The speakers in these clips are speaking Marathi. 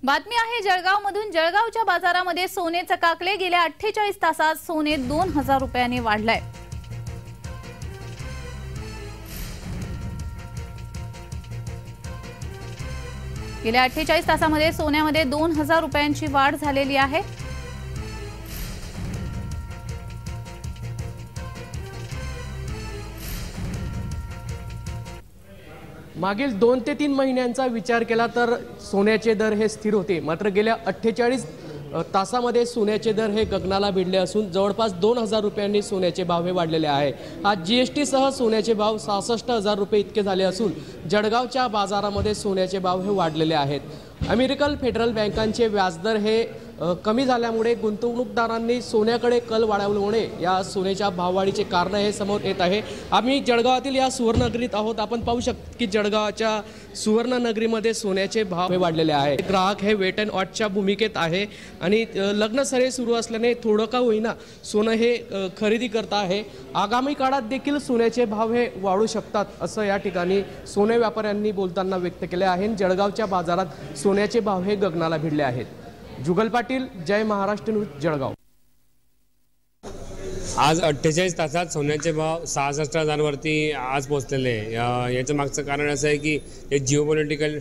बातमी आहे जळगावमधून। जळगावच्या बाजारामध्ये सोने चकाकले। गेल्या 48 तासात सोने 2000 रुपयांनी वाढलंय। गेल्या 48 तासामध्ये सोन्यामध्ये 2000 रुपयांची वाढ झालेली आहे। मागील 2 ते 3 महिन्यांचा विचार केला तर सोन्याचे दर हे स्थिर होते, मात्र गेल्या 48 तासामध्ये सोन्याचे दर हे गगनाला भिडले असून जवळपास 2000 रुपयांनी सोन्याचे भाव हे वाढलेले आहे। आज जीएसटी सह सोन्याचे भाव 66,000 रुपये इतके झाले असून जळगावच्या बाजारामध्ये सोन्याचे भाव हे वाढलेले आहेत। अमेरिकन फेडरल बँकांचे व्याजदर हे कमी झाल्यामुळे गुंतवणूकदारांनी सोन्याकडे कल वाढवल्यामुळे या सोन्याच्या भाववाढीचे कारण हे समोर येत आहे। आम्ही जळगावातील या सुवर्णनगरीत आहोत। आपण पाहू शकतो की जळगावच्या सुवर्णनगरीमध्ये सोन्याचे भाव हे वाढलेले आहे। ग्राहक हे वेट अँड वॉचच्या भूमिकेत आहे आणि लग्न सरे सुरू असल्याने थोडं का होईना सोनं हे खरेदी करता आहे। आगामी काळात देखील सोन्याचे भाव हे वाढू शकतात असं या ठिकाणी सोने व्यापाऱ्यांनी बोलताना व्यक्त केले आहे। जळगावच्या बाजारात सोन्याचे भाव हे गगनाला भिडले आहेत। जुगल पाटील, जय महाराष्ट्र न्यूज, जळगाव। आज 48 तासात सोन्याचे भाव 66,000 वरती आज पोहोचलेले आहे। याचं मागचं कारण असं आहे की हे जिओपॉलिटिकल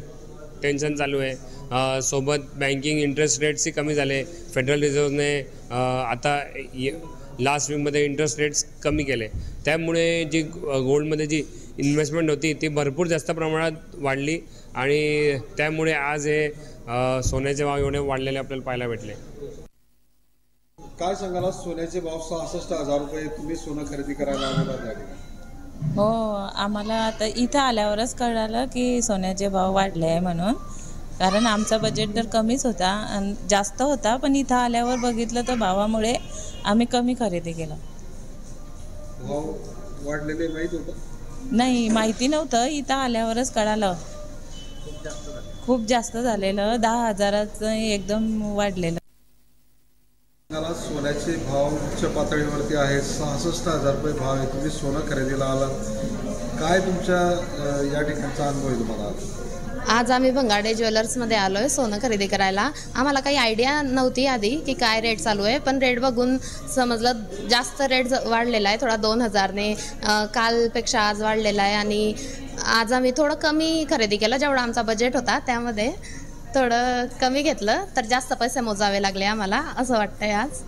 टेन्शन चालू आहे। सोबत बँकिंग इंटरेस्ट रेट्सही कमी झाले। फेडरल रिझर्व्हने आता लास्ट वीकमध्ये इंटरेस्ट रेट्स कमी केले, त्यामुळे जी गोल्डमध्ये जी इन्व्हेस्टमेंट होती ती भरपूर जास्त प्रमाणात वाढली आणि त्यामुळे आज हे सोन्याचे भाव एवढे वाढलेले आपल्याला पाहायला भेटले। काय सांगाल, सोन्याचे भाव 66,000 रुपये, तुम्ही सोनं खरेदी करायला आलेला? हो, आम्हाला आता इथं आल्यावरच कळलं की सोन्याचे भाव वाढले आहे म्हणून, कारण आमचा बजेट तर कमीच होता आणि जास्त होता, पण इथं आल्यावर बघितलं तर भावामुळे आम्ही कमी खरेदी केलं। भाव वाढलेले माहीत होतं? नाही, माहिती नव्हतं, इथं आल्यावरच कळालं। खूप जास्त झालेलं, 10,000चं एकदम वाढलेलं। सोन्याचे भाव उच्च पातळीवरती आहेत, 66,000 रुपये भाव आहे, तुम्ही सोनं खरेदीला आलात, काय तुमच्या या ठिकाणचा अनुभव आहे तुम्हाला? आज आम्ही भंगाडे ज्वेलर्समध्ये आलो आहे सोनं खरेदी करायला। आम्हाला काही आयडिया नव्हती आधी की काय रेट चालू आहे, पण रेट बघून समजलं जास्त रेट वाढलेला आहे, थोडा 2000ने कालपेक्षा आज वाढलेला आहे। आणि आज आम्ही थोडं कमी खरेदी केलं, जेवढा आमचा बजेट होता त्यामध्ये थोडं कमी घेतलं तर जास्त पैसे मोजावे लागले आम्हाला, असं वाटतंय आज।